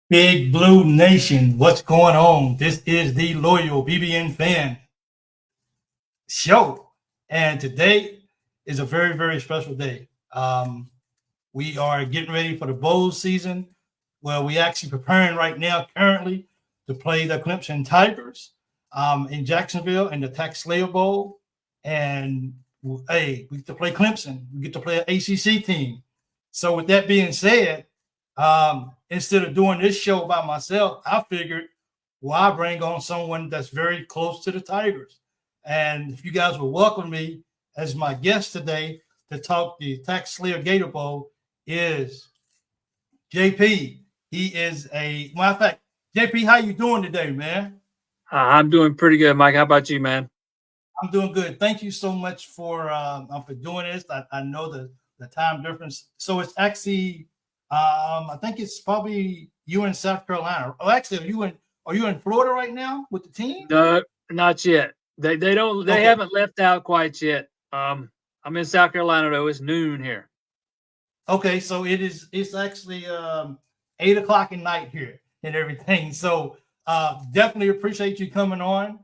Big Blue Nation, what's going on? This is the Loyal BBN Fan Show. And today is a very, very special day. We are getting ready for the bowl season. Well, we actually preparing right now, currently, to play the Clemson Tigers in Jacksonville in the TaxSlayer Bowl. And hey, we get to play Clemson. We get to play an ACC team. So, with that being said, instead of doing this show by myself, I figured, well, I bring on someone that's very close to the Tigers. And if you guys will welcome me as my guest today to talk the TaxSlayer Gator Bowl is JP. He is a matter of fact, JP, how you doing today, man? I'm doing pretty good, Mike. How about you, man? I'm doing good. Thank you so much for doing this. I know the time difference. So it's actually I think it's probably you in South Carolina. Oh, actually, are you in Florida right now with the team? No, not yet. They Okay. haven't left out quite yet. I'm in South Carolina though. It's noon here. Okay, so it's actually 8 o'clock at night here and everything. So definitely appreciate you coming on.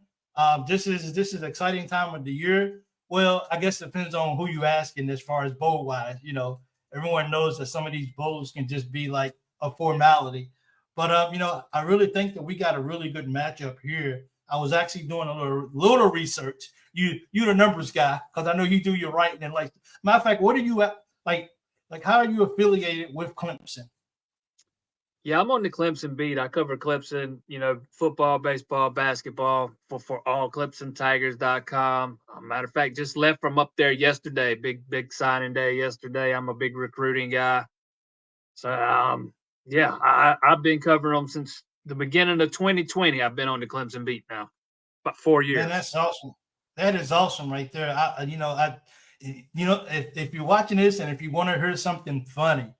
This is an exciting time of the year. Well, I guess it depends on who you asking as far as bowl wise. Everyone knows that some of these bowls can just be like a formality. But I really think that we got a really good matchup here. I was actually doing a little research. You the numbers guy, because I know you do your writing and like matter of fact, what are you at like how are you affiliated with Clemson? Yeah, I'm on the Clemson beat. I cover Clemson, football, baseball, basketball for all ClemsonTigers.com. Matter of fact, just left from up there yesterday. Big signing day yesterday. I'm a big recruiting guy. So yeah, I've been covering them since the beginning of 2020. I've been on the Clemson beat now, about 4 years. Man, that's awesome. That is awesome right there. If you're watching this and if you want to hear something funny,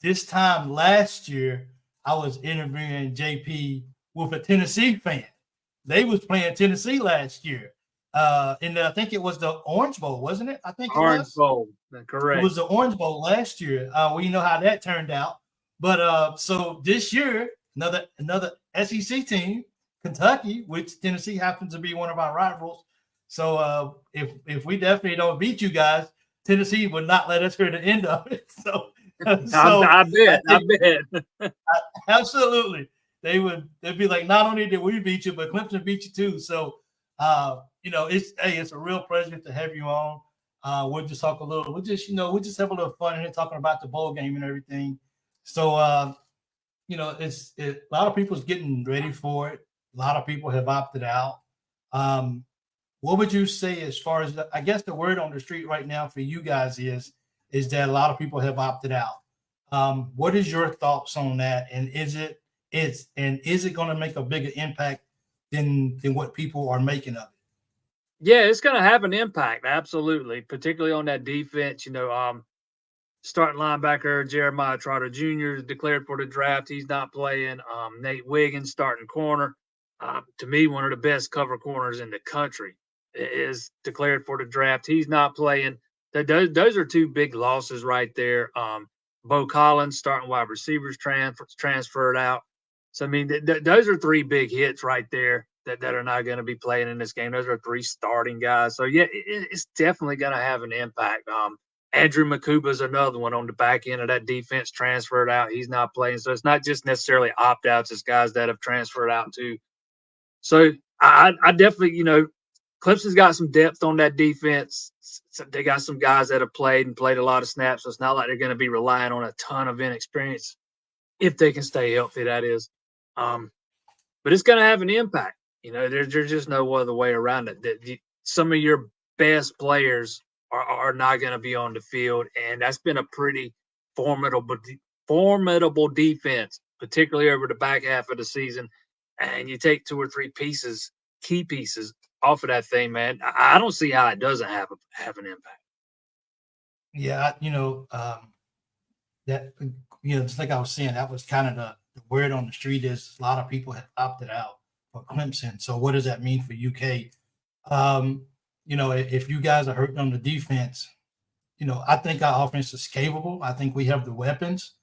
this time last year I was interviewing JP with a Tennessee fan. They was playing Tennessee last year. I think it was the Orange Bowl, wasn't it? I think it Orange was. Bowl, It correct. was the Orange Bowl last year. We know how that turned out. But so this year, another SEC team, Kentucky, which Tennessee happens to be one of our rivals. So if we definitely don't beat you guys, Tennessee would not let us hear the end of it. So I I bet. I think bet. absolutely they'd be like, not only did we beat you, but Clemson beat you too. So it's a real pleasure to have you on. We'll just talk a little. We'll just have a little fun here talking about the bowl game and everything. So a lot of people's getting ready for it. A lot of people have opted out. Um, what would you say as far as I guess the word on the street right now for you guys is that a lot of people have opted out. What is your thoughts on that? And is it going to make a bigger impact than what people are making of it? Yeah, it's going to have an impact, absolutely, particularly on that defense. Starting linebacker Jeremiah Trotter Jr. is declared for the draft. He's not playing. Nate Wiggins, starting corner, to me, one of the best cover corners in the country, is declared for the draft. He's not playing. Those are two big losses right there. Bo Collins, starting wide receivers, transferred out. So, I mean, those are three big hits right there that are not going to be playing in this game. Those are three starting guys. So, yeah, it's definitely going to have an impact. Andrew Makuba is another one on the back end of that defense, transferred out. He's not playing. So it's not just necessarily opt outs, it's guys that have transferred out too. So I definitely, Clemson's got some depth on that defense. So they got some guys that have played a lot of snaps. So it's not like they're going to be relying on a ton of inexperience if they can stay healthy, that is. But it's going to have an impact. There's just no other way around it. Some of your best players are not going to be on the field, and that's been a pretty formidable defense, particularly over the back half of the season. And you take two or three key pieces off of that thing, man. I don't see how it doesn't have an impact. Yeah, that just like I was saying, that was kind of the word on the street is a lot of people have opted out for Clemson. So what does that mean for UK? If you guys are hurting on the defense, I think our offense is capable. I think we have the weapons.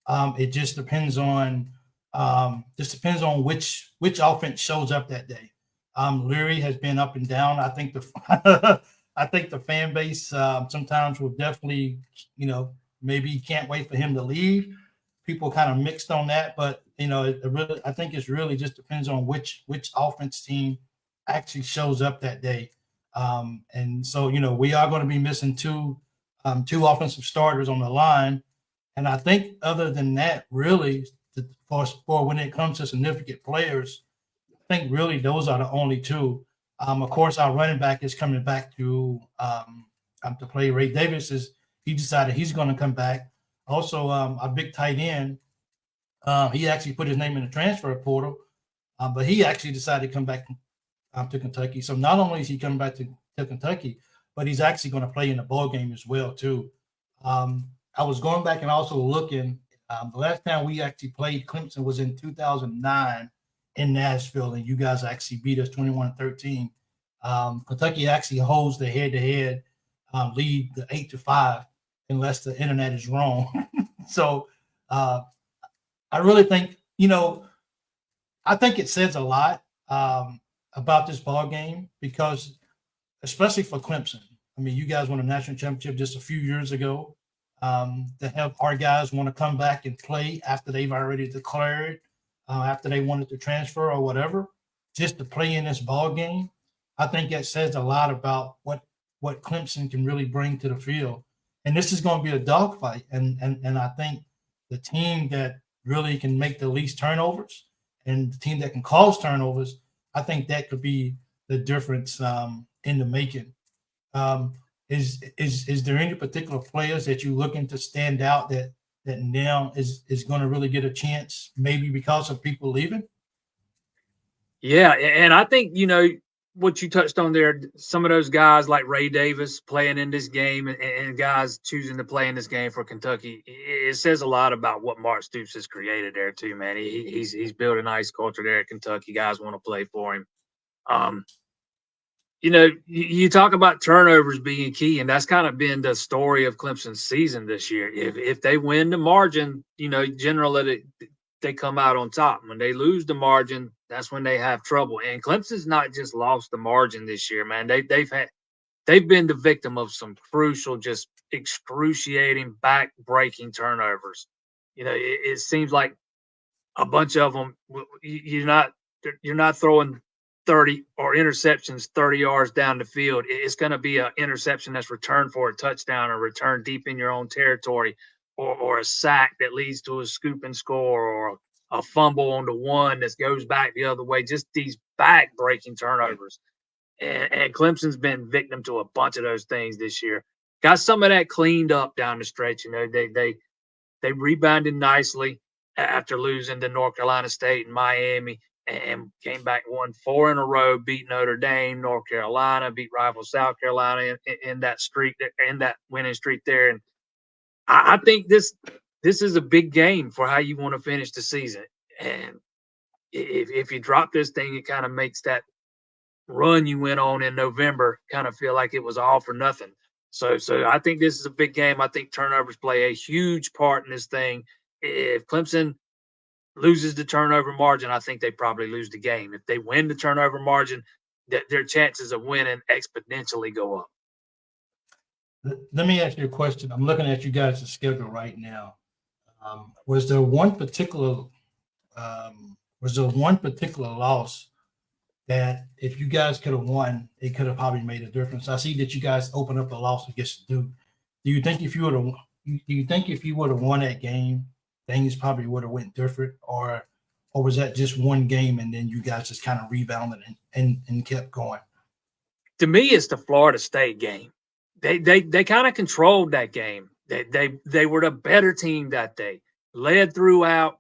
It just depends on Just depends on which offense shows up that day. Leary has been up and down. I think the I think the fan base sometimes will definitely, maybe can't wait for him to leave. People kind of mixed on that, but I think it's really just depends on which offense team actually shows up that day. And so we are going to be missing two offensive starters on the line, and I think other than that, really, for when it comes to significant players, I think really those are the only two. Of course, our running back is coming back to play. Ray Davis he decided he's going to come back. Also, our big tight end, he actually put his name in the transfer portal, but he actually decided to come back to Kentucky. So not only is he coming back to Kentucky, but he's actually going to play in the ball game as well too. I was going back and also looking. The last time we actually played Clemson was in 2009 in Nashville, and you guys actually beat us 21-13. Kentucky actually holds the head-to-head lead, the 8-5, unless the internet is wrong. So I really think, I think it says a lot about this ball game because, especially for Clemson. I mean, you guys won a national championship just a few years ago. To have our guys want to come back and play after they've already declared, after they wanted to transfer or whatever, just to play in this ball game, I think that says a lot about what Clemson can really bring to the field. And this is going to be a dogfight. And I think the team that really can make the least turnovers and the team that can cause turnovers, I think that could be the difference in the making. Is there any particular players that you're looking to stand out that now is going to really get a chance, maybe because of people leaving? Yeah, and I think what you touched on there, some of those guys like Ray Davis playing in this game and guys choosing to play in this game for Kentucky, it says a lot about what Mark Stoops has created there too, man. He's built a nice culture there at Kentucky. Guys want to play for him. You talk about turnovers being key, and that's kind of been the story of Clemson's season this year. If they win the margin, generally they come out on top. When they lose the margin, that's when they have trouble. And Clemson's not just lost the margin this year, man. They've been the victim of some crucial, just excruciating, back-breaking turnovers. It seems like a bunch of them. You're not throwing 30 or interceptions 30 yards down the field. It's going to be an interception that's returned for a touchdown or returned deep in your own territory, or a sack that leads to a scoop and score, or a fumble on the one that goes back the other way. Just these back-breaking turnovers. And Clemson's been victim to a bunch of those things this year. Got some of that cleaned up down the stretch. They rebounded nicely after losing to North Carolina State and Miami, and came back, won 4 in a row, beat Notre Dame, North Carolina, beat rival South Carolina in that streak, in that winning streak there. And I think this is a big game for how you want to finish the season. And if you drop this thing, it kind of makes that run you went on in November kind of feel like it was all for nothing. So I think this is a big game. I think turnovers play a huge part in this thing. If Clemson loses the turnover margin, I think they probably lose the game. If they win the turnover margin, their chances of winning exponentially go up. Let me ask you a question. I'm looking at you guys' schedule right now. Was there one particular loss that if you guys could have won, it could have probably made a difference? I see that you guys opened up a loss against Duke. Do you think if you would have won that game, things probably would have went different, or was that just one game and then you guys just kind of rebounded and kept going? To me, it's the Florida State game. They kind of controlled that game. They were the better team that day. Led throughout,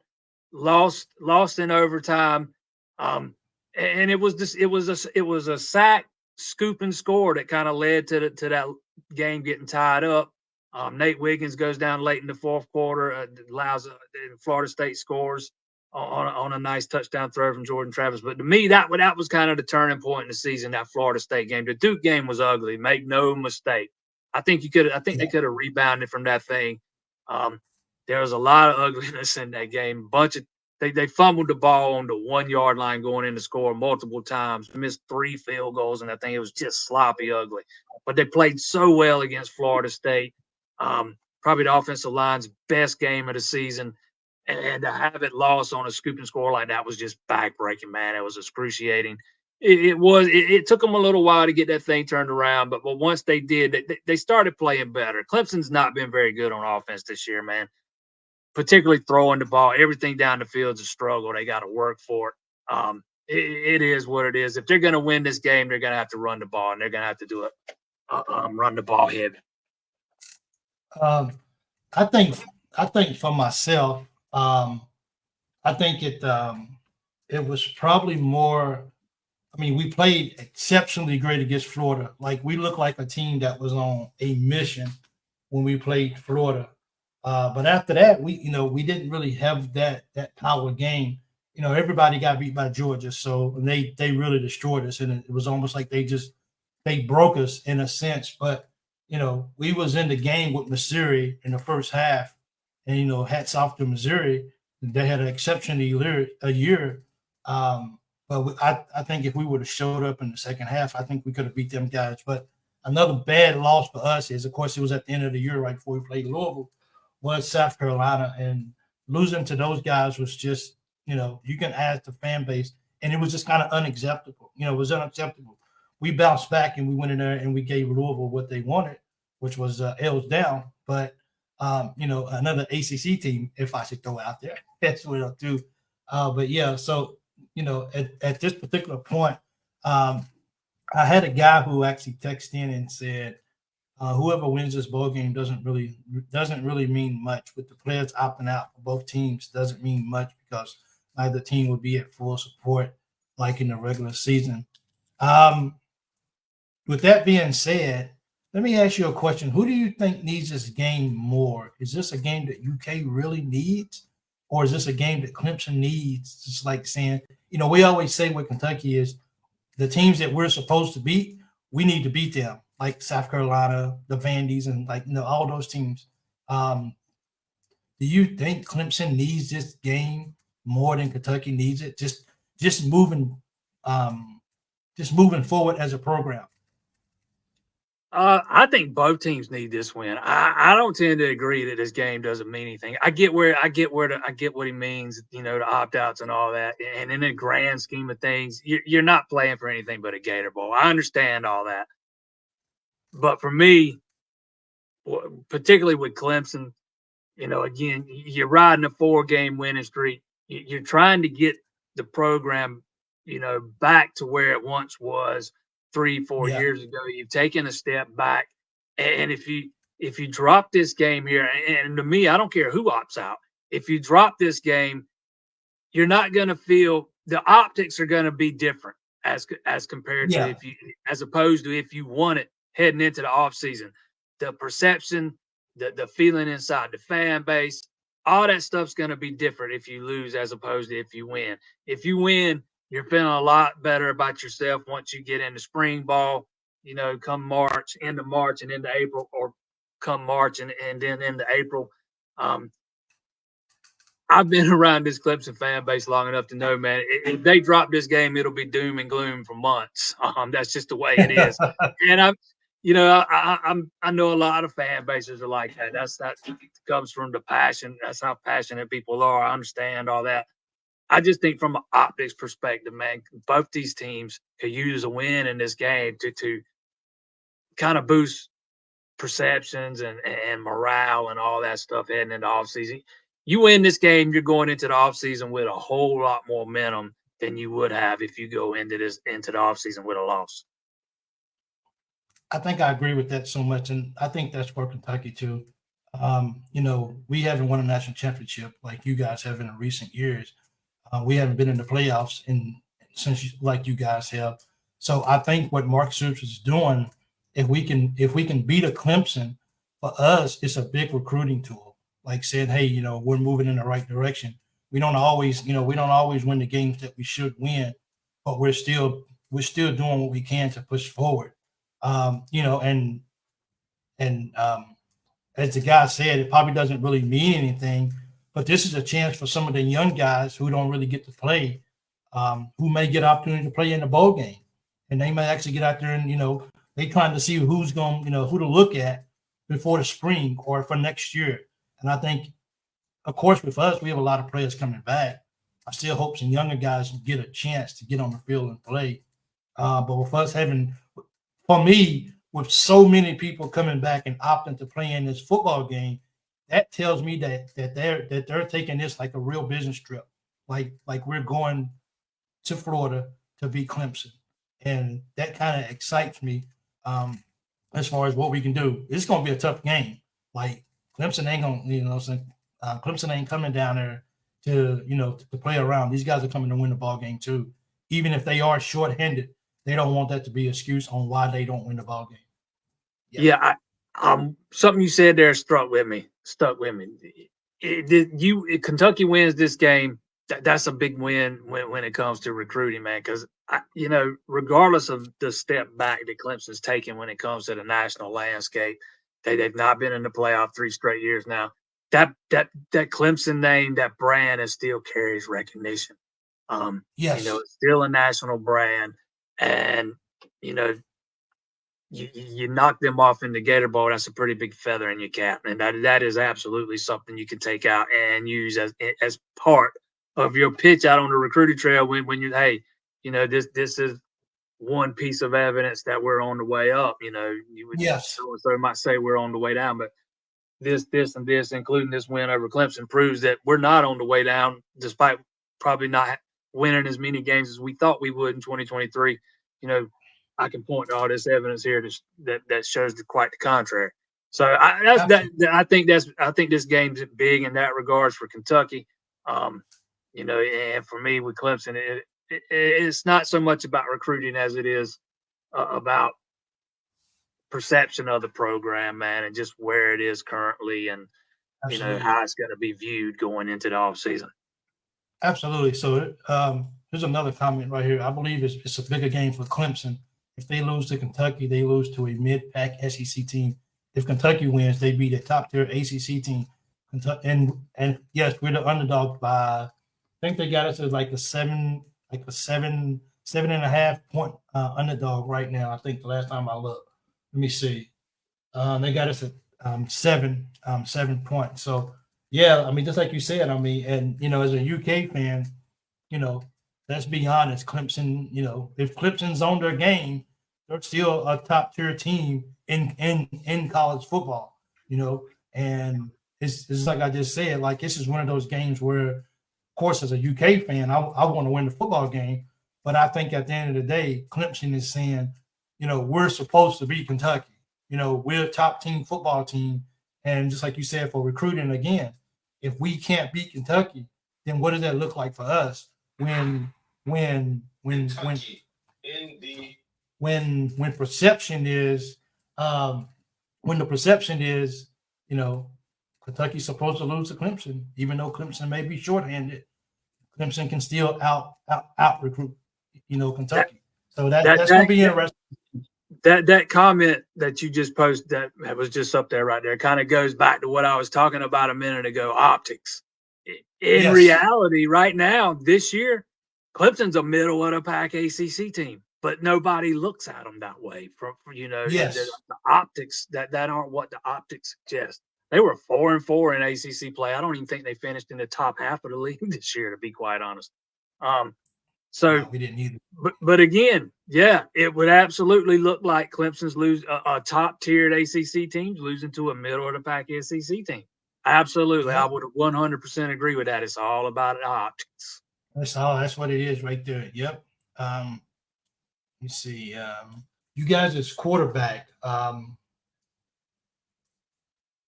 lost in overtime, and it was a sack, scoop and score that kind of led to that game getting tied up. Nate Wiggins goes down late in the fourth quarter, allows Florida State scores on a nice touchdown throw from Jordan Travis. But to me, that was kind of the turning point in the season. That Florida State game, the Duke game was ugly. Make no mistake. I think they could have rebounded from that thing. There was a lot of ugliness in that game. They fumbled the ball on the 1 yard line going in to score multiple times, missed 3 field goals, and I think it was just sloppy ugly. But they played so well against Florida State. Probably the offensive line's best game of the season. And to have it lost on a scoop and score like that was just backbreaking, man. It was excruciating. It took them a little while to get that thing turned around, but once they did, they started playing better. Clemson's not been very good on offense this year, man. Particularly throwing the ball, everything down the field's a struggle. They got to work for it. It is what it is. If they're going to win this game, they're going to have to run the ball, and they're going to have to do it. Run the ball heavy. I think for myself, I think it was probably more. I mean, we played exceptionally great against Florida. Like, we looked like a team that was on a mission when we played Florida. But after that, we didn't really have that power game. Everybody got beat by Georgia, so they really destroyed us, and it was almost like they broke us in a sense. But we was in the game with Missouri in the first half, and hats off to Missouri. They had an exceptional year. But I think if we would have showed up in the second half, I think we could have beat them guys. But another bad loss for us is, of course, it was at the end of the year, right before we played Louisville, was South Carolina. And losing to those guys was just, you can ask the fan base, and it was just kind of unacceptable. It was unacceptable. We bounced back and we went in there and we gave Louisville what they wanted, which was L's down. But, another ACC team, if I should throw out there, that's what I'll do. But yeah, so, at this particular point, I had a guy who actually texted in and said, whoever wins this ball game doesn't really mean much. With the players opting out for both teams doesn't mean much because neither team will be at full support like in the regular season. With that being said, let me ask you a question. Who do you think needs this game more? Is this a game that UK really needs? Or is this a game that Clemson needs? Just like saying, we always say with Kentucky is the teams that we're supposed to beat, we need to beat them, like South Carolina, the Vandies, and all those teams. Do you think Clemson needs this game more than Kentucky needs it? Just moving forward as a program. I think both teams need this win. I don't tend to agree that this game doesn't mean anything. I get what he means, the opt outs and all that. And in the grand scheme of things, you're not playing for anything but a Gator Bowl. I understand all that, but for me, particularly with Clemson, again, you're riding a 4-game winning streak. You're trying to get the program, back to where it once was 3-4 years ago. You've taken a step back, and if you drop this game here, and to me, I don't care who opts out. If you drop this game, you're not going to feel the optics are going to be different as compared to as opposed to if you won it heading into the off season. The perception, the feeling inside the fan base, all that stuff's going to be different if you lose as opposed to if you win. If you win, you're feeling a lot better about yourself once you get into spring ball, come March, end of March and into April, or come March and then into April. I've been around this Clemson fan base long enough to know, man, if they drop this game, it'll be doom and gloom for months. That's just the way it is. And I know a lot of fan bases are like that. That comes from the passion. That's how passionate people are. I understand all that. I just think from an optics perspective, man, both these teams could use a win in this game to kind of boost perceptions and morale and all that stuff heading into offseason. You win this game, you're going into the offseason with a whole lot more momentum than you would have if you go into the offseason with a loss. I think I agree with that so much, and I think that's for Kentucky too. We haven't won a national championship like you guys have in recent years. We haven't been in the playoffs since like you guys have. So I think what Mark Stoops is doing, if we can beat a Clemson, for us, it's a big recruiting tool. Like saying, hey, we're moving in the right direction. We don't always win the games that we should win, but we're still doing what we can to push forward. And as the guy said, it probably doesn't really mean anything, But this is a chance for some of the young guys who don't really get to play, who may get opportunity to play in the bowl game, and they may actually get out there and they trying to see who's going who to look at before the spring or for next year. And I think, of course, with us, we have a lot of players coming back. I still hope some younger guys get a chance to get on the field and play. But with us having, for me, with so many people coming back and opting to play in this football game, that tells me that they're taking this like a real business trip, like we're going to Florida to beat Clemson, and that kind of excites me as far as what we can do. It's going to be a tough game. Like Clemson ain't going, Clemson ain't coming down there to to play around. These guys are coming to win the ball game too, even if they are shorthanded. They don't want that to be an excuse on why they don't win the ball game. Yeah, something you said there stuck with me. Kentucky wins this game. That's a big win when it comes to recruiting, man. Because regardless of the step back that Clemson's taken when it comes to the national landscape, they've not been in the playoff 3 straight years now. That Clemson name, that brand, it still carries recognition. Yes, it's still a national brand, and you knock them off in the Gator Bowl, that's a pretty big feather in your cap, and that is absolutely something you can take out and use as part of your pitch out on the recruiting trail when you this is one piece of evidence that we're on the way up. yes, so might say we're on the way down, but this and this, including this win over Clemson, proves that we're not on the way down, despite probably not winning as many games as we thought we would in 2023. I can point to all this evidence here that shows quite the contrary. So I think this game's big in that regards for Kentucky. And for me with Clemson, it's not so much about recruiting as it is about perception of the program, man, and just where it is currently, and absolutely. how it's going to be viewed going into the off season. Absolutely. So there's another comment right here. I believe it's a bigger game for Clemson. If they lose to Kentucky, they lose to a mid-pack SEC team. If Kentucky wins, they beat a top-tier ACC team. And yes, we're the underdog by, I think they got us as like a 7.5 point underdog right now. I think the last time I looked. Let me see. They got us at 7 points. So yeah, I mean, just like you said, I mean, and as a UK fan, let's be honest, Clemson, if Clemson's on their game, they're still a top tier team in college football, and it's like I just said, like this is one of those games where, of course, as a UK fan, I want to win the football game, but I think at the end of the day, Clemson is saying, we're supposed to beat Kentucky. We're a top team football team, and just like you said, for recruiting again, if we can't beat Kentucky, then what does that look like for us when perception is when the perception is Kentucky's supposed to lose to Clemson, even though Clemson may be shorthanded, Clemson can still out recruit Kentucky. So that's going to be interesting. That comment that you just posted that was just up there right there kind of goes back to what I was talking about a minute ago, optics. In reality, right now, this year, Clemson's a middle of the pack ACC team, but nobody looks at them that way. The optics that aren't what the optics suggest. They were 4-4 in ACC play. I don't even think they finished in the top half of the league this year, to be quite honest. So no, we didn't either. But again, yeah, it would absolutely look like Clemson's lose a top tiered ACC team losing to a middle of the pack SEC team. Absolutely, I would 100% agree with that. It's all about optics. That's what it is right there. Yep. You see, you guys as quarterback,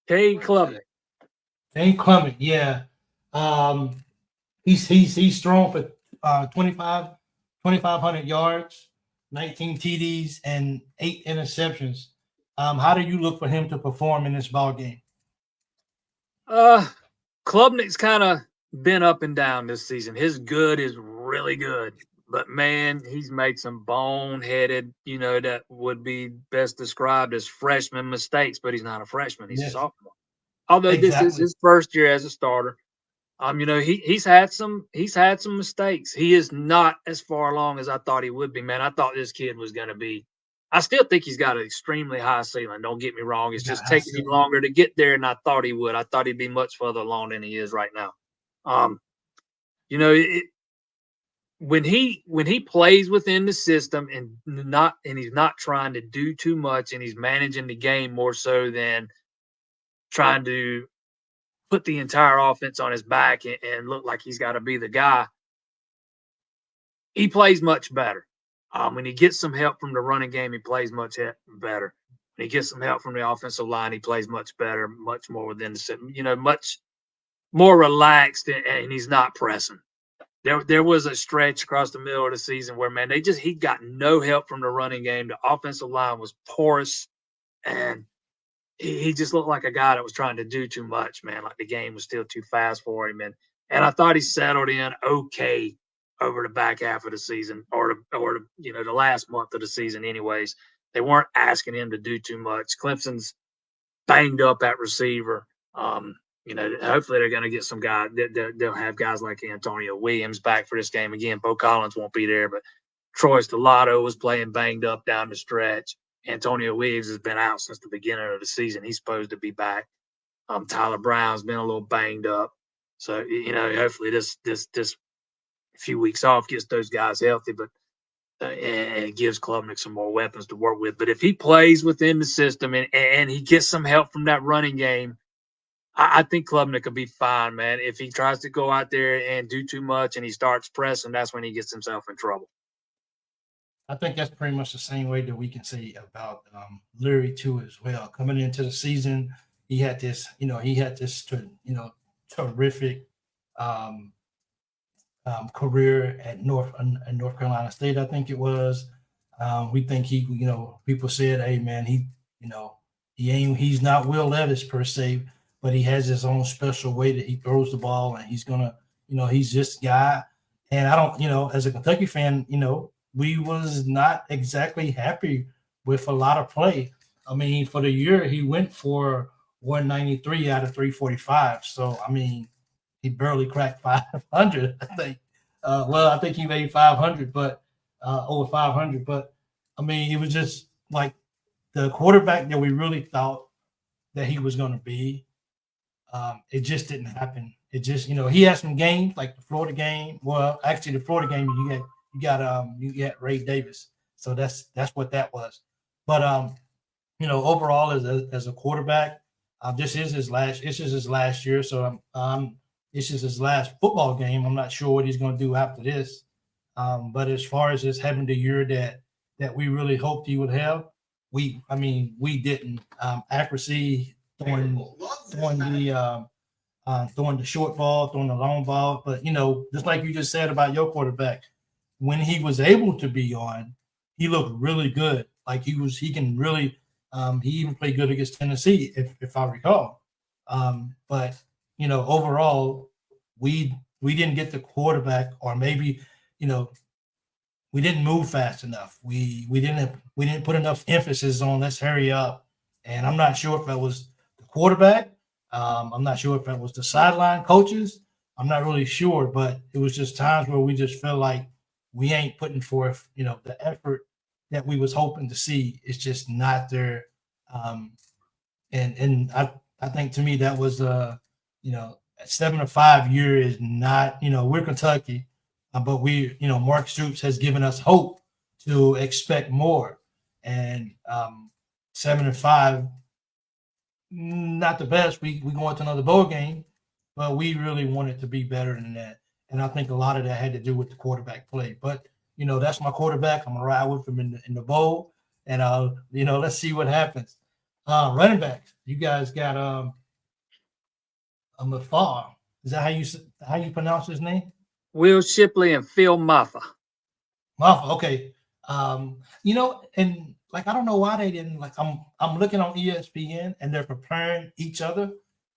Cade Klubnik. Yeah. He's thrown for 2,500 yards, 19 TDs, and 8 interceptions. How do you look for him to perform in this ball game? Klubnik's kind of been up and down this season. His good is really good, but man, he's made some boneheaded, that would be best described as freshman mistakes. But he's not a freshman; he's a sophomore. Although this is his first year as a starter. He's had some mistakes. He is not as far along as I thought he would be, man. I thought this kid was gonna be. I still think he's got an extremely high ceiling. Don't get me wrong. It's just taking him longer to get there than I thought he would. I thought he'd be much further along than he is right now. When he plays within the system and he's not trying to do too much and he's managing the game more so than trying to put the entire offense on his back and look like he's got to be the guy, he plays much better. When he gets some help from the running game, he plays much better. When he gets some help from the offensive line, he plays much better, much more within the, much more relaxed, and he's not pressing. There was a stretch across the middle of the season where, man, he got no help from the running game. The offensive line was porous, and he just looked like a guy that was trying to do too much, man. Like the game was still too fast for him. And I thought he settled in okay over the back half of the season or the last month of the season anyways. They weren't asking him to do too much. Clemson's banged up at receiver. Hopefully they're going to get some guys. They'll have guys like Antonio Williams back for this game again. Bo Collins won't be there, but Troy Stellato was playing banged up down the stretch. Antonio Williams has been out since the beginning of the season. He's supposed to be back. Tyler Brown's been a little banged up. So, hopefully this few weeks off gets those guys healthy, but and it gives Klubnik some more weapons to work with. But if he plays within the system and he gets some help from that running game, I think Klubnik will be fine, man. If he tries to go out there and do too much and he starts pressing, that's when he gets himself in trouble. I think that's pretty much the same way that we can say about Leary too as well. Coming into the season, he had this terrific career at North Carolina State. I think it was. We think people said, "Hey, man, he's not Will Levis per se, but he has his own special way that he throws the ball, and he's gonna, he's this guy." And I don't, as a Kentucky fan, we was not exactly happy with a lot of play. I mean, for the year, he went for 193 out of 345. So, I mean, he barely cracked 500, I think. I think he made 500, but over 500. But, I mean, it was just like the quarterback that we really thought that he was going to be. It just didn't happen. It just, he had some games like the Florida game. Well, actually, the Florida game, you got Ray Davis. So that's what that was. But overall as a quarterback, this is his last year. So this is his last football game. I'm not sure what he's going to do after this. But as far as just having the year that we really hoped he would have, we didn't. Accuracy, throwing the short ball, throwing the long ball. But just like you just said about your quarterback, when he was able to be on, he looked really good. Like he can really. He even played good against Tennessee, if I recall. But overall, we didn't get the quarterback, or maybe we didn't move fast enough. We didn't put enough emphasis on let's hurry up. And I'm not sure if that was the quarterback. I'm not sure if that was the sideline coaches. I'm not really sure, but it was just times where we just felt like we ain't putting forth, the effort that we was hoping to see. It's just not there. And I think to me that was 7 to 5 year is not, we're Kentucky, but Mark Stoops has given us hope to expect more. And 7 to 5, not the best. We going to another bowl game, but we really wanted to be better than that. And I think a lot of that had to do with the quarterback play. But that's my quarterback. I'm gonna ride with him in the bowl, and let's see what happens. Running backs, you guys got Mafar. Is that how you pronounce his name? Will Shipley and Phil Maffa. Maffa, okay. And like I don't know why they didn't I'm looking on ESPN and they're preparing each other,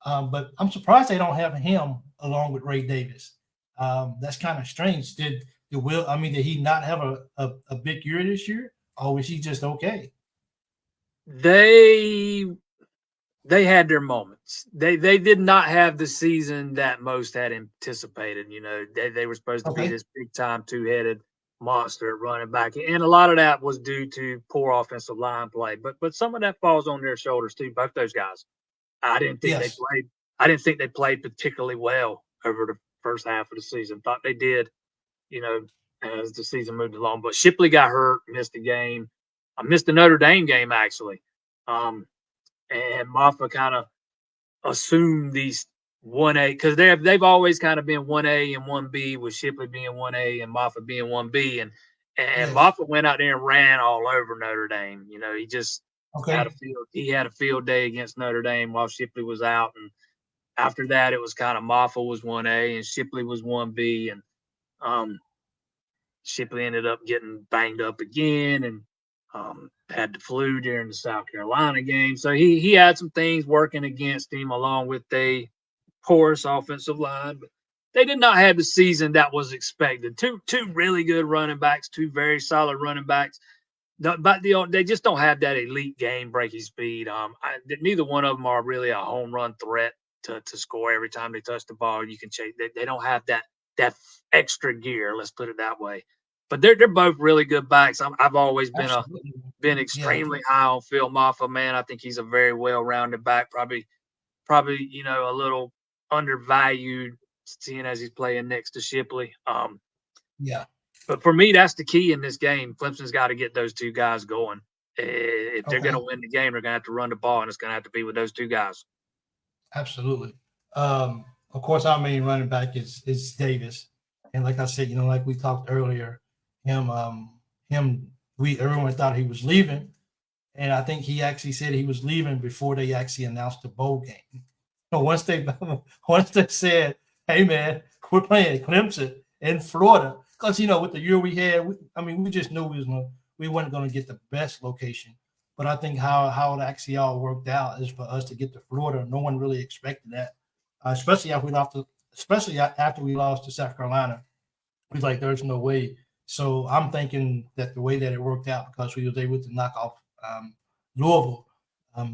but I'm surprised they don't have him along with Ray Davis. That's kind of strange. Did he not have a big year this year, or was he just okay? they had their moments. They did not have the season that most had anticipated. You know, they were supposed to be Okay. this big time 2-headed monster at running back, and a lot of that was due to poor offensive line play. But some of that falls on their shoulders too. Both those guys. I didn't think they Yes. played. I didn't think they played particularly well over the first half of the season. Thought they did, you know, as the season moved along. But Shipley got hurt, missed the game. I missed the Notre Dame game actually. And Maffa kind of assumed these 1A because they've always kind of been 1A and 1B, with Shipley being 1A and Maffa being 1B. And Yes. Maffa went out there and ran all over Notre Dame. You know, he just Okay. had a field day against Notre Dame while Shipley was out. And after that, it was kind of Maffa was 1A and Shipley was 1B. And um, Shipley ended up getting banged up again and had the flu during the South Carolina game. So he had some things working against him, along with a porous offensive line. But they did not have the season that was expected. Two really good running backs, two very solid running backs. But they just don't have that elite game breaking speed. Neither one of them are really a home run threat to score every time they touch the ball. You can chase. They don't have that extra gear. Let's put it that way. But they're both really good backs. I've always Absolutely. been Yeah. extremely high on Phil Maffa. Man, I think he's a very well rounded back. Probably a little undervalued, seeing as he's playing next to Shipley. Yeah. But for me, that's the key in this game. Clemson's got to get those two guys going. If they're going Okay. to win the game, they're going to have to run the ball, and it's going to have to be with those two guys. Absolutely. Of course, our main running back is Davis, and like I said, like we talked earlier, everyone thought he was leaving, and I think he actually said he was leaving before they actually announced the bowl game. So once they said, "Hey man, we're playing Clemson in Florida," because with the year we had, we just knew we weren't going to get the best location. But I think how it actually all worked out is for us to get to Florida. No one really expected that, especially after we lost to South Carolina. We was like, there's no way. So I'm thinking that the way that it worked out, because we was able to knock off Louisville,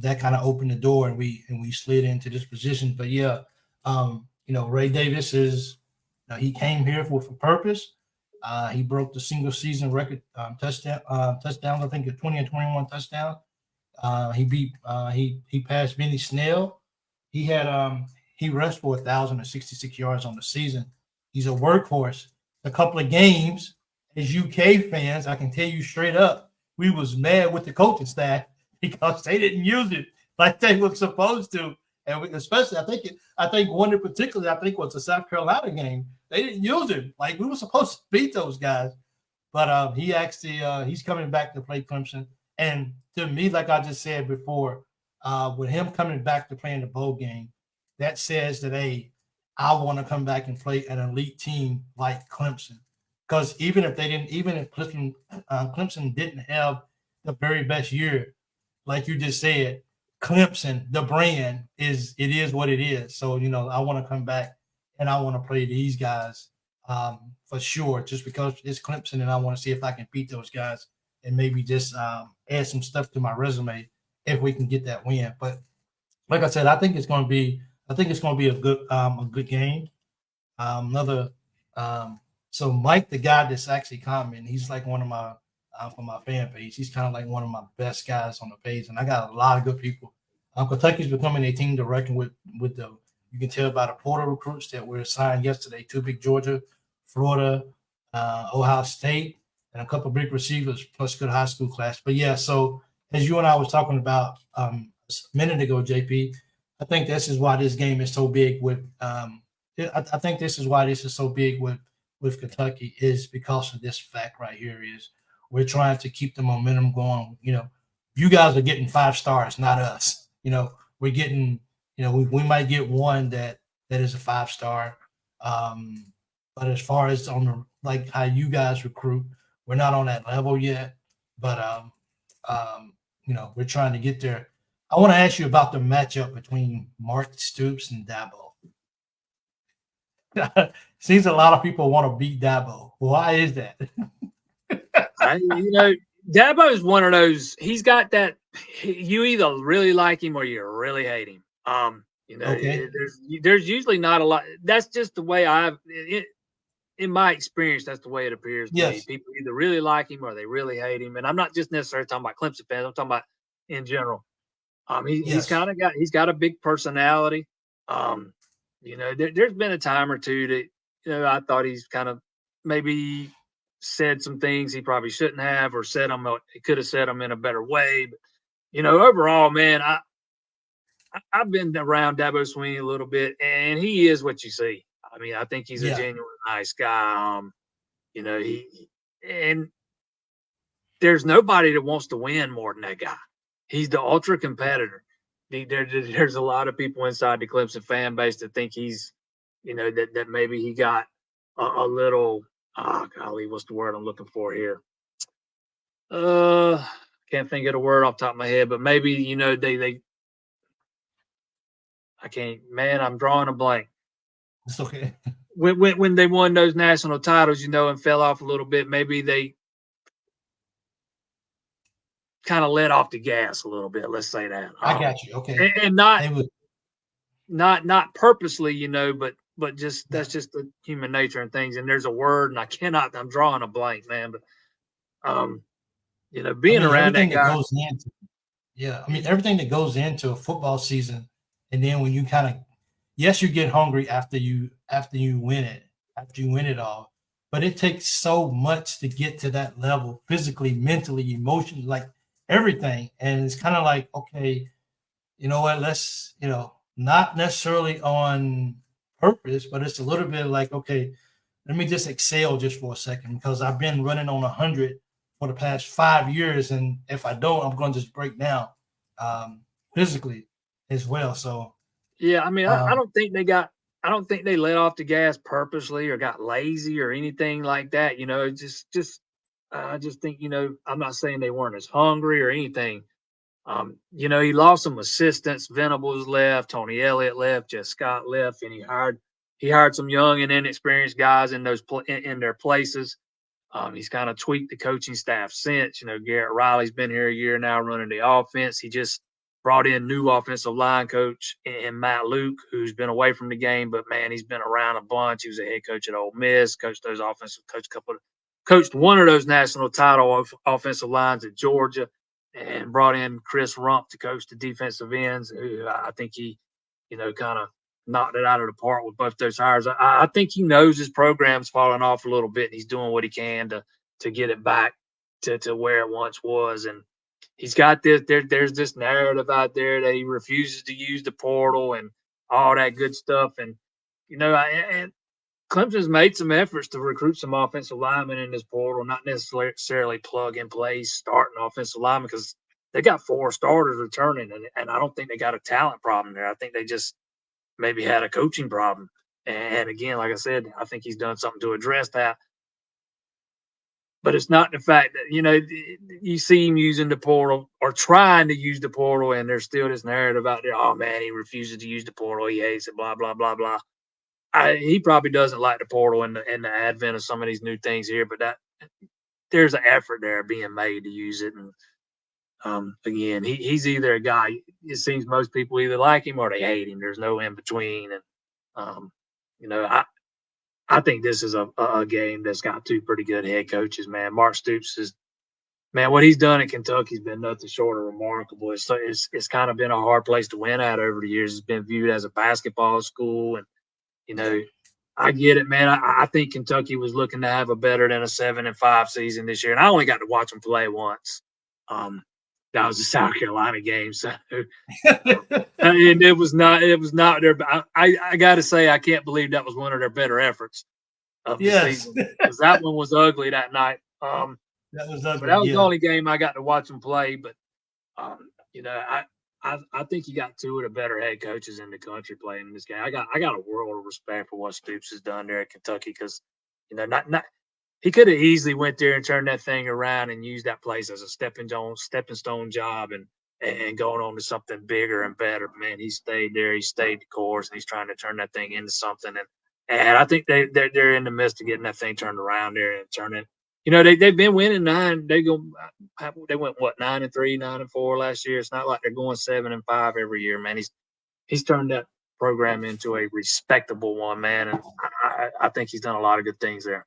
that kind of opened the door, and we slid into this position. But yeah, Ray Davis he came here with a purpose. He broke the single season record touchdowns. I think 20 and 21 touchdowns. He passed Benny Snell. He rushed for 1,066 yards on the season. He's a workhorse. A couple of games, as UK fans, I can tell you straight up, we was mad with the coaching staff because they didn't use it like they were supposed to. And especially, I think one in particular, was the South Carolina game. They didn't use him. Like, we were supposed to beat those guys. But he actually he's coming back to play Clemson. And to me, like I just said before, with him coming back to play in the bowl game, that says that, hey, I want to come back and play an elite team like Clemson. Because even if Clemson didn't have the very best year, like you just said, Clemson, the brand is what it is. So I want to come back and I want to play these guys for sure, just because it's Clemson, and I want to see if I can beat those guys and maybe just add some stuff to my resume if we can get that win. But like I said, I think it's going to be a good game. Another so Mike, the guy that's actually commenting, he's like one of my from my fan page. He's kind of like one of my best guys on the page, and I got a lot of good people. Kentucky's becoming a team to reckon with. You can tell by the portal recruits that were signed yesterday: two big Georgia, Florida, Ohio State, and a couple of big receivers plus good high school class. But yeah, so as you and I was talking about a minute ago, JP, I think this is why this game is so big with. I think this is why this is so big with Kentucky, is because of this fact right here. Is we're trying to keep the momentum going. You guys are getting 5 stars, not us. We're getting. We might get one that is a 5-star. But as far as on the like how you guys recruit, we're not on that level yet. But we're trying to get there. I want to ask you about the matchup between Mark Stoops and Dabo. Seems a lot of people want to beat Dabo. Why is that? Dabo is one of those. He's got that. You either really like him or you really hate him. Okay. There's usually not a lot. That's just the way in my experience, that's the way it appears to me. Yes. People either really like him or they really hate him. And I'm not just necessarily talking about Clemson fans. I'm talking about in general. Yes. He's got a big personality. Um, there's been a time or two that I thought he's kind of maybe said some things he probably shouldn't have, or said them. He could have said them in a better way. But overall, man, I've been around Dabo Swinney a little bit, and he is what you see. I mean, I think he's a Yeah. genuine nice guy. He and there's nobody that wants to win more than that guy. He's the ultra competitor. There's a lot of people inside the Clemson fan base that think he's, that maybe he got a little, golly, what's the word I'm looking for here? Can't think of the word off the top of my head, but maybe, I can't, man, I'm drawing a blank. It's okay. When they won those national titles, and fell off a little bit, maybe they kind of let off the gas a little bit. Let's say that. I got you. Okay. And not purposely, but just that's just the human nature and things. And there's a word, and I'm drawing a blank, man. But I being mean, around that everything that guy. goes into yeah. I mean, everything that goes into a football season, and then when you kind of yes, you get hungry after you win it all, but it takes so much to get to that level, physically, mentally, emotionally, like everything. And it's kind of like, okay, you know what? Let's not necessarily on purpose, but it's a little bit like, okay, let me just excel just for a second because I've been running on 100 for the past 5 years, and if I don't, I'm going to just break down physically as well. So Yeah, I mean, I um, don't think they got. I don't think they let off the gas purposely or got lazy or anything like that. I just think I'm not saying they weren't as hungry or anything. He lost some assistants. Venables left, Tony Elliott left, Jeff Scott left, and he hired some young and inexperienced guys in in their places. He's kind of tweaked the coaching staff since. Garrett Riley's been here a year now running the offense. He just brought in new offensive line coach and Matt Luke, who's been away from the game, but man, he's been around a bunch. He was a head coach at Ole Miss, coached one of those national title offensive lines at Georgia, and brought in Chris Rump to coach the defensive ends. Who I think he, kind of knocked it out of the park with both those hires. I think he knows his program's falling off a little bit, and he's doing what he can to get it back to where it once was. And he's got this. There's this narrative out there that he refuses to use the portal and all that good stuff. And and Clemson's made some efforts to recruit some offensive linemen in this portal, not necessarily plug and play starting offensive linemen, because they got 4 starters returning, and I don't think they got a talent problem there. I think they just maybe had a coaching problem. And again, like I said, I think he's done something to address that. But it's not the fact that, you see him using the portal or trying to use the portal, and there's still this narrative out there, oh, man, he refuses to use the portal. He hates it, blah, blah, blah, blah. He probably doesn't like the portal and the advent of some of these new things here, but that there's an effort there being made to use it. And again, he's either a guy. It seems most people either like him or they hate him. There's no in between. And um, I think this is a game that's got 2 pretty good head coaches. Man, Mark Stoops is man. What he's done in Kentucky's been nothing short of remarkable. It's kind of been a hard place to win at over the years. It's been viewed as a basketball school, and you know I get it, man. I think Kentucky was looking to have a better than a 7-5 season this year, and I only got to watch them play once. That was the South Carolina game, so and it was not their. I got to say, I can't believe that was one of their better efforts of the yes, season, because that one was ugly that night. that was But ugly. that was the Yeah, only game I got to watch them play. But um, you know, I think you got 2 of the better head coaches in the country playing in this game. I got a world of respect for what Stoops has done there at Kentucky, because not he could have easily went there and turned that thing around and used that place as a stepping stone job and going on to something bigger and better. But man, he stayed there. He stayed the course, and he's trying to turn that thing into something. And I think they're in the midst of getting that thing turned around there and turning. they've been winning 9. They went what 9-3, 9-4 last year. It's not like they're going 7-5 every year, man. He's turned that program into a respectable one, man, and I think he's done a lot of good things there.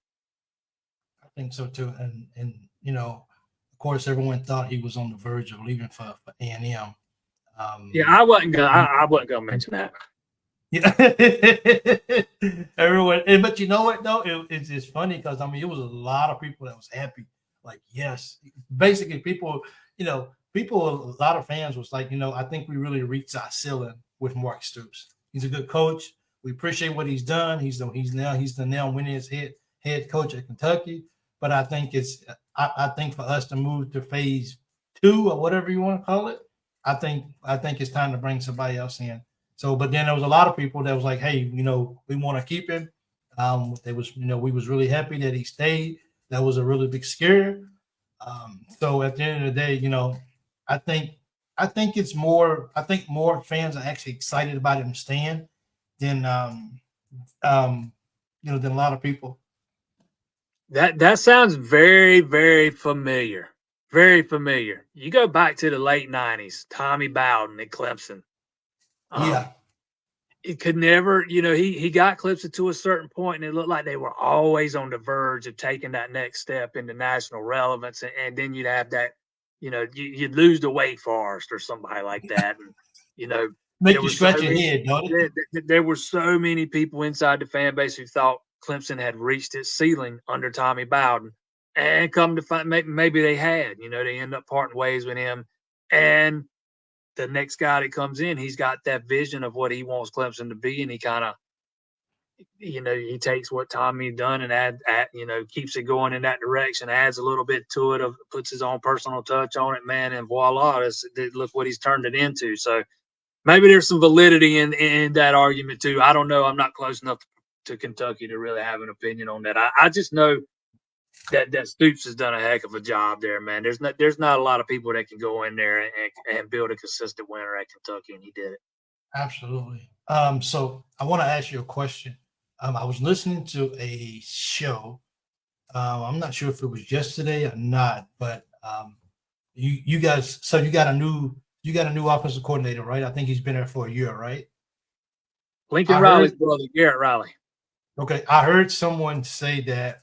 I think so too, and of course, everyone thought he was on the verge of leaving for A&M. Yeah, I wasn't gonna mention that. Yeah, everyone. But you know what though? It's funny because it was a lot of people that was happy. Like, yes, basically people, a lot of fans was like, I think we really reached our ceiling with Mark Stoops. He's a good coach. We appreciate what he's done. He's now winning his head coach at Kentucky. But I think I think for us to move to phase 2 or whatever you want to call it, I think it's time to bring somebody else in. So, but then there was a lot of people that was like, hey, we want to keep him. They was, we was really happy that he stayed. That was a really big scare. So at the end of the day, I think it's more. I think more fans are actually excited about him staying than than a lot of people. That sounds very, very familiar. Very familiar. You go back to the late 90s, Tommy Bowden at Clemson. Yeah. It could never, he got Clemson to a certain point, and it looked like they were always on the verge of taking that next step into national relevance. And then you'd have that, you'd lose to Wake Forest or somebody like that. And, Make you scratch your head, don't it? there were so many people inside the fan base who thought Clemson had reached its ceiling under Tommy Bowden. And come to find, maybe they had, they end up parting ways with him. And the next guy that comes in, he's got that vision of what he wants Clemson to be, and he kind of, he takes what Tommy done and keeps it going in that direction, adds a little bit to it, puts his own personal touch on it, man, and voila, look what he's turned it into. So maybe there's some validity in that argument too. I don't know. I'm not close enough to Kentucky to really have an opinion on that. I just know that Stoops has done a heck of a job there, man. There's not a lot of people that can go in there and build a consistent winner at Kentucky, and he did it. Absolutely. So I want to ask you a question. I was listening to a show. I'm not sure if it was yesterday or not, but you guys. So you got a new offensive coordinator, right? I think he's been there for a year, right? Lincoln Riley's brother, Garrett Riley. Okay, I heard someone say that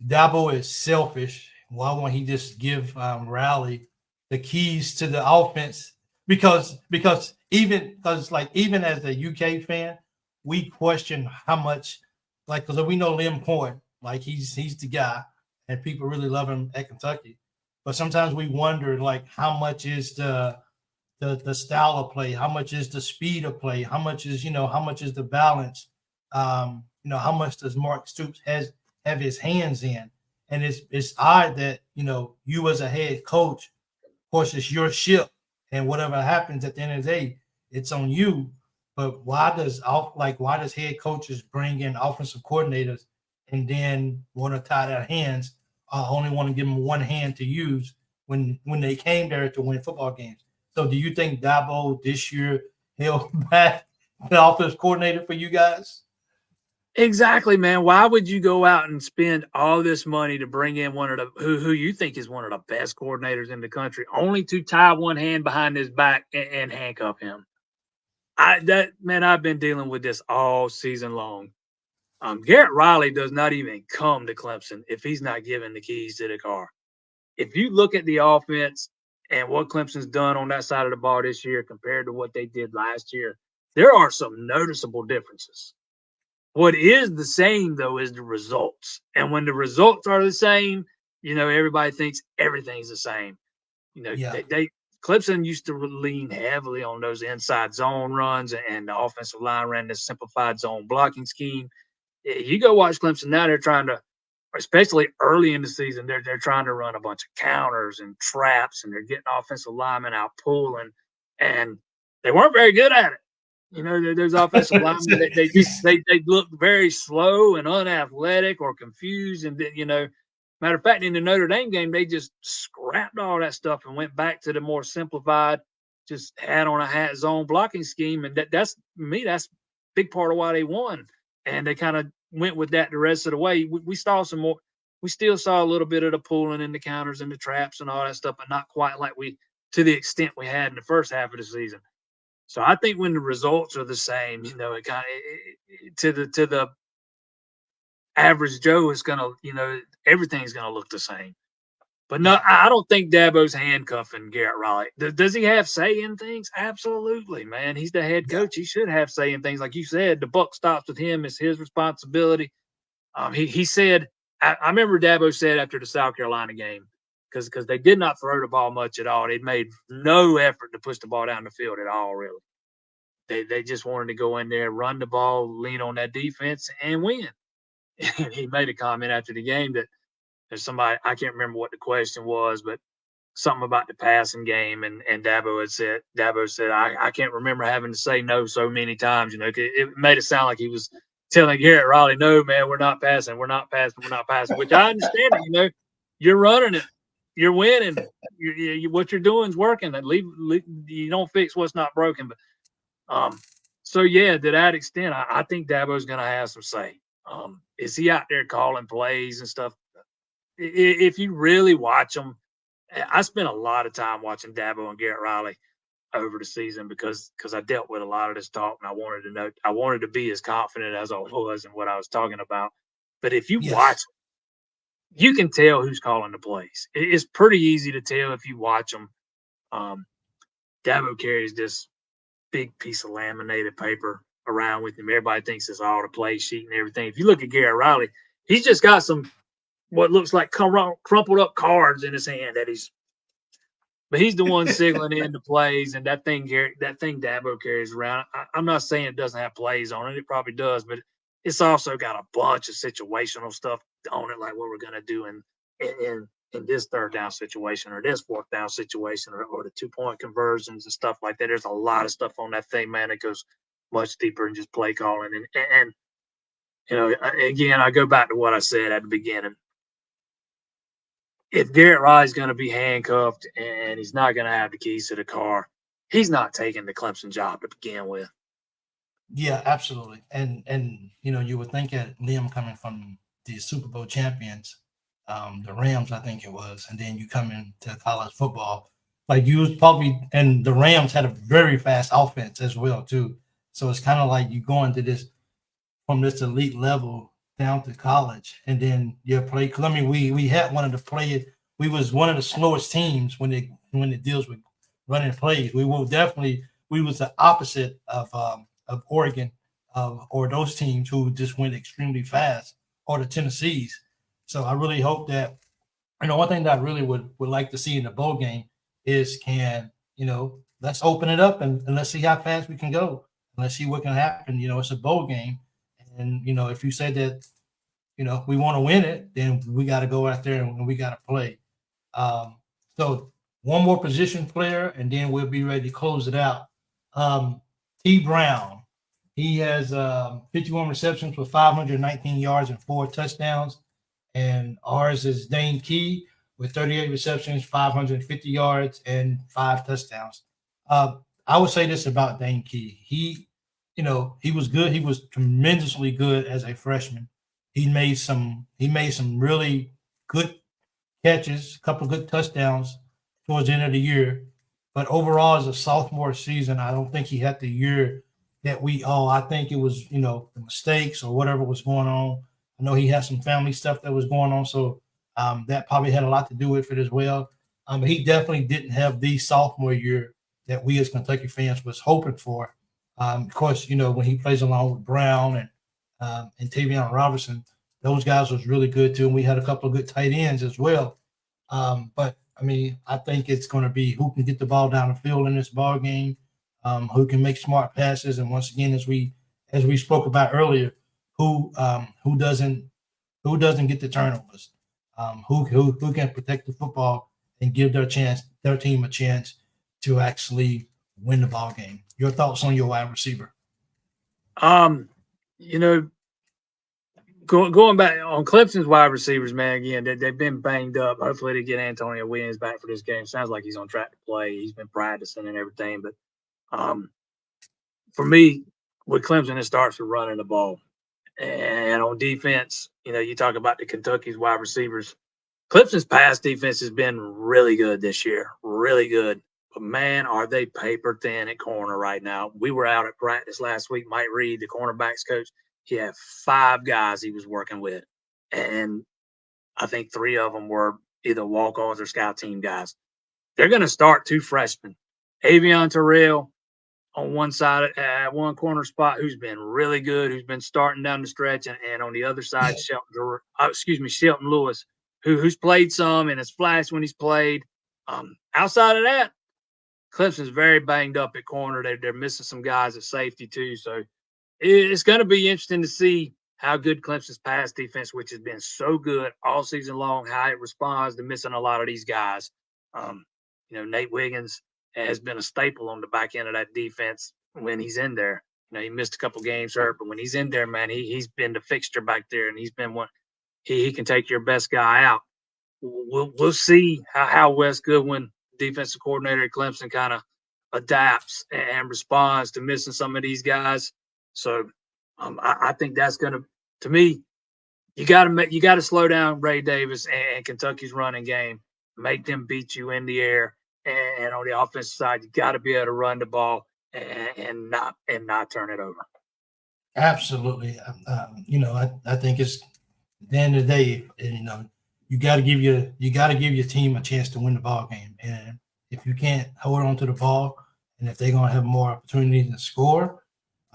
Dabo is selfish. Why won't he just give Riley the keys to the offense? Because even as a UK fan, we question how much, because we know Liam Cohen, he's the guy, and people really love him at Kentucky. But sometimes we wonder how much is the style of play, how much is the speed of play, how much is the balance, how much does Mark Stoops have his hands in. And it's odd that you as a head coach, of course it's your ship, and whatever happens at the end of the day, it's on you. But why does head coaches bring in offensive coordinators and then want to tie their hands, only want to give them one hand to use when they came there to win football games? So do you think Dabo this year held back the offensive coordinator for you guys? Exactly, man. Why would you go out and spend all this money to bring in one of the who you think is one of the best coordinators in the country, only to tie one hand behind his back and handcuff him? I've been dealing with this all season long. Garrett Riley does not even come to Clemson if he's not given the keys to the car. If you look at the offense and what Clemson's done on that side of the ball this year compared to what they did last year, there are some noticeable differences. What is the same, though, is the results. And when the results are the same, everybody thinks everything's the same. Clemson used to lean heavily on those inside zone runs, and the offensive line ran this simplified zone blocking scheme. You go watch Clemson now, they're trying to, especially early in the season, they're trying to run a bunch of counters and traps, and they're getting offensive linemen out pulling, and they weren't very good at it. Those offensive linemen, they look very slow and unathletic or confused. And then, matter of fact, in the Notre Dame game, they just scrapped all that stuff and went back to the more simplified, just hat on a hat zone blocking scheme. And that's a big part of why they won. And they kind of went with that the rest of the way. We saw some more. we still saw a little bit of the pulling and the counters and the traps and all that stuff, but not quite like to the extent we had in the first half of the season. So I think when the results are the same, it kind of to the average Joe is gonna, everything's gonna look the same. But no, Yeah. I don't think Dabo's handcuffing Garrett Riley. Does he have say in things? Absolutely, man. He's the head Yeah. coach. He should have say in things. Like you said, the buck stops with him. It's his responsibility. He said, I remember Dabo said after the South Carolina game, because they did not throw the ball much at all. They made no effort to push the ball down the field at all, really. They just wanted to go in there, run the ball, lean on that defense, and win. And he made a comment after the game that there's somebody, I can't remember what the question was, but something about the passing game, and Dabo said, I can't remember having to say no so many times. It made it sound like he was telling Garrett Riley, no, man, we're not passing, we're not passing, we're not passing. Which I understand it. You're running it, you're winning, what you're doing is working. And leave, you don't fix what's not broken. But so yeah, to that extent, I think Dabo's going to have some say. Is he out there calling plays and stuff? If you really watch them, I spent a lot of time watching Dabo and Garrett Riley over the season because I dealt with a lot of this talk, and I wanted to be as confident as I was in what I was talking about. But if you Yes. watch, you can tell who's calling the plays. It's pretty easy to tell if you watch them. Dabo carries this big piece of laminated paper around with him. Everybody thinks it's all the play sheet and everything. If you look at Garrett Riley, he's just got some what looks like crumpled up cards in his hand but he's the one signaling in the plays, and that thing Dabo carries around. I'm not saying it doesn't have plays on it; it probably does, but it's also got a bunch of situational stuff on it, like what we're gonna do in this third down situation or this fourth down situation or the 2-point conversions and stuff like that. There's a lot of stuff on that thing, man. It goes much deeper than just play calling. And again, I go back to what I said at the beginning. If Garrett Riley's going to be handcuffed and he's not going to have the keys to the car, he's not taking the Clemson job to begin with. Yeah, absolutely. And you would think that Liam coming from the Super Bowl champions, the Rams, I think it was, and then you come into college football, like you was probably, and the Rams had a very fast offense as well too. So it's kind of like you go into this from this elite level down to college, and then you play. Cause I mean, we had one of the players. We was one of the slowest teams when it deals with running plays. We was the opposite of Oregon or those teams who just went extremely fast, or the Tennessees. So I really hope that one thing that I really would like to see in the bowl game is let's open it up and let's see how fast we can go. Let's see what can happen. It's a bowl game. And if you say that, we want to win it, then we got to go out there and we got to play. So one more position player, and then we'll be ready to close it out. T. Brown, he has 51 receptions with 519 yards and 4 touchdowns. And ours is Dane Key with 38 receptions, 550 yards, and 5 touchdowns. I would say this about Dane Key. He was good. He was tremendously good as a freshman. He made some really good catches, a couple of good touchdowns towards the end of the year. But overall, as a sophomore season, I don't think he had the year that I think it was, the mistakes or whatever was going on. I know he had some family stuff that was going on, so that probably had a lot to do with it as well. But he definitely didn't have the sophomore year that we as Kentucky fans was hoping for. Of course, when he plays along with Brown and Tavion Robertson, those guys was really good too. And we had a couple of good tight ends as well. But I mean, I think it's going to be who can get the ball down the field in this ball game, who can make smart passes, and once again, as we spoke about earlier, who doesn't get the turnovers, who can protect the football and give their team a chance to actually win the ball game. Your thoughts on your wide receiver? Going back on Clemson's wide receivers, man, again, they've been banged up. Hopefully they get Antonio Williams back for this game. Sounds like he's on track to play. He's been practicing and everything. But for me, with Clemson, it starts with running the ball. And on defense, you talk about the Kentucky's wide receivers. Clemson's pass defense has been really good this year, really good. But man, are they paper thin at corner right now. We were out at practice last week. Mike Reed, the cornerbacks coach, he had 5 guys he was working with. And I think 3 of them were either walk-ons or scout team guys. They're going to start 2 freshmen. Avion Terrell on one side at one corner spot, who's been really good, who's been starting down the stretch, and on the other side, Shelton Lewis, who's played some and has flashed when he's played. Outside of that, Clemson's very banged up at corner. They're missing some guys at safety too, so it's going to be interesting to see how good Clemson's pass defense, which has been so good all season long, how it responds to missing a lot of these guys. Nate Wiggins has been a staple on the back end of that defense when he's in there. He missed a couple games hurt, but when he's in there, man, he's been the fixture back there, and he's been one. He can take your best guy out. We'll see how Wes Goodwin, defensive coordinator at Clemson, kind of adapts and responds to missing some of these guys. So I think that's going to me, you got to slow down Ray Davis and Kentucky's running game, make them beat you in the air. And on the offensive side, you got to be able to run the ball and not turn it over. Absolutely. I think it's at the end of the day, you got to give your team a chance to win the ball game. And if you can't hold on to the ball, and if they're going to have more opportunities to score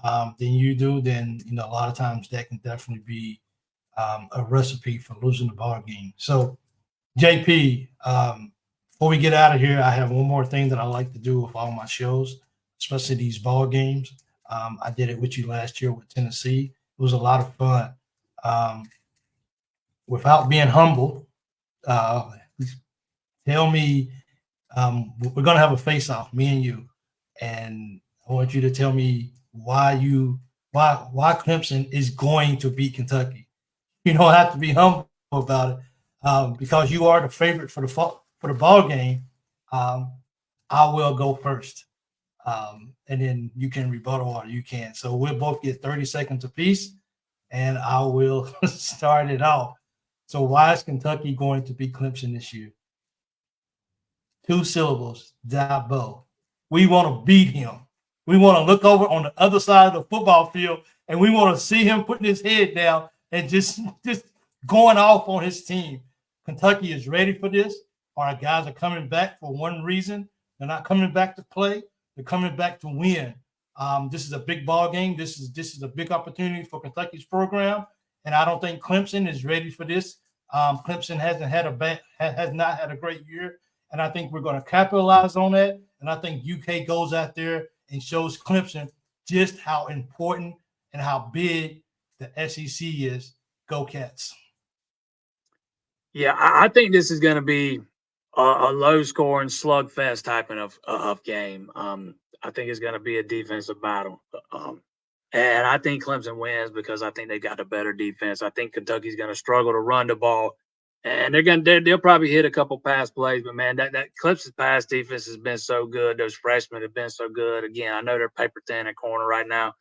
than you do, then a lot of times that can definitely be a recipe for losing the ball game. So, JP, before we get out of here, I have one more thing that I like to do with all my shows, especially these ball games. I did it with you last year with Tennessee. It was a lot of fun. Without being humble, tell me, we're going to have a face-off, me and you, and I want you to tell me why Clemson is going to beat Kentucky. You don't have to be humble about it, because you are the favorite for the ball game. I will go first, and then you can rebuttal or you can. So we'll both get 30 seconds apiece, and I will start it off. So why is Kentucky going to beat Clemson this year? 2 syllables, Dabo. We want to beat him. We want to look over on the other side of the football field, and we want to see him putting his head down and just going off on his team. Kentucky is ready for this. Our guys are coming back for one reason. They're not coming back to play. They're coming back to win. This is a big ball game. This is a big opportunity for Kentucky's program, and I don't think Clemson is ready for this. Clemson has not had a great year, and I think we're going to capitalize on that. And I think UK goes out there and shows Clemson just how important and how big the SEC is. Go Cats. Yeah, I think this is going to be a low-scoring slugfest type of game. I think it's going to be a defensive battle. And I think Clemson wins because I think they got a better defense. I think Kentucky's going to struggle to run the ball, and they'll probably hit a couple pass plays. But man, that Clemson's pass defense has been so good. Those freshmen have been so good. Again, I know they're paper thin at corner right now. As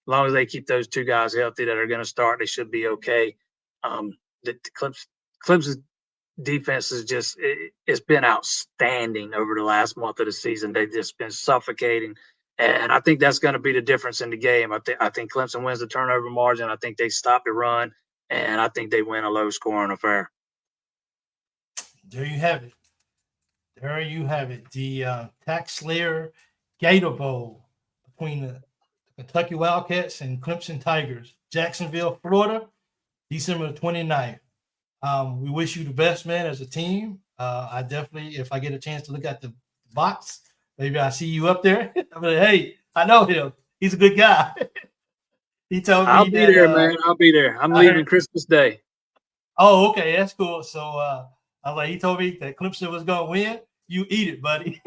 long as they keep those 2 guys healthy that are going to start, they should be okay. Clemson's defense is it's been outstanding over the last month of the season. They've just been suffocating. And I think that's going to be the difference in the game. I think Clemson wins the turnover margin. I think they stop the run, and I think they win a low-scoring affair. There you have it. There you have it. The TaxSlayer Gator Bowl between the Kentucky Wildcats and Clemson Tigers, Jacksonville, Florida, December 29th. We wish you the best, man, as a team. I definitely, if I get a chance to look at the box, maybe I see you up there. I'm like, hey, I know him. He's a good guy. He told me I'll be there, man. I'll be there. I'm leaving Christmas Day. Oh, okay. That's cool. So I was like, he told me that Clemson was going to win. You eat it, buddy.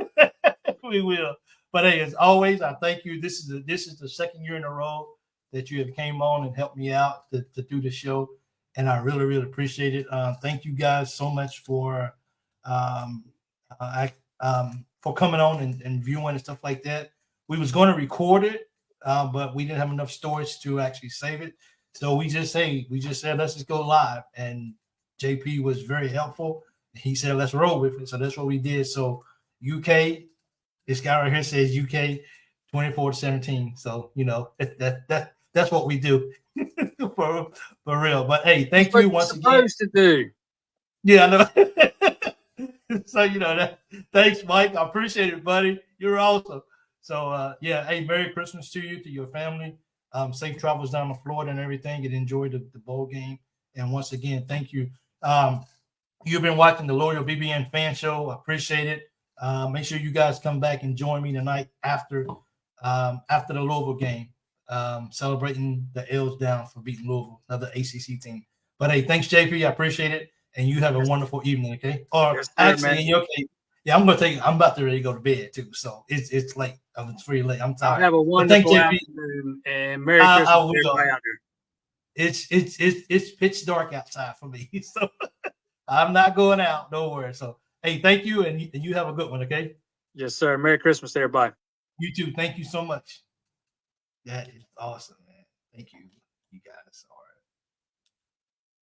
We will. But hey, as always, I thank you. This is the second year in a row that you have came on and helped me out to do the show. And I really, really appreciate it. Thank you guys so much for coming on and viewing and stuff like that. We was going to record it, but we didn't have enough storage to actually save it. So we just said, let's just go live. And JP was very helpful. He said, let's roll with it. So that's what we did. So UK, this guy right here says UK 24-17. So, that's what we do for real. But hey, thank you once again. Supposed to do. Yeah, I know. So, thanks, Mike. I appreciate it, buddy. You're awesome. So, hey, Merry Christmas to you, to your family. Safe travels down to Florida and everything, and enjoy the bowl game. And once again, thank you. You've been watching the Loyal BBN Fan Show. I appreciate it. Make sure you guys come back and join me tonight after the Louisville game, celebrating the L's down for beating Louisville, another ACC team. But hey, thanks, JP. I appreciate it, and you have a wonderful evening. Okay. Or Yes, sir, actually, man. in your case, yeah, I'm about to ready to go to bed too. So it's late. It's pretty late. I'm tired. Have a wonderful thanks, JP. afternoon and Merry I Christmas will. to everybody out there. It's pitch dark outside for me, so I'm not going out. Don't worry. So hey, thank you, and you have a good one. Okay. Yes, sir. Merry Christmas to everybody. You too. Thank you so much. That is awesome, man. Thank you, you guys.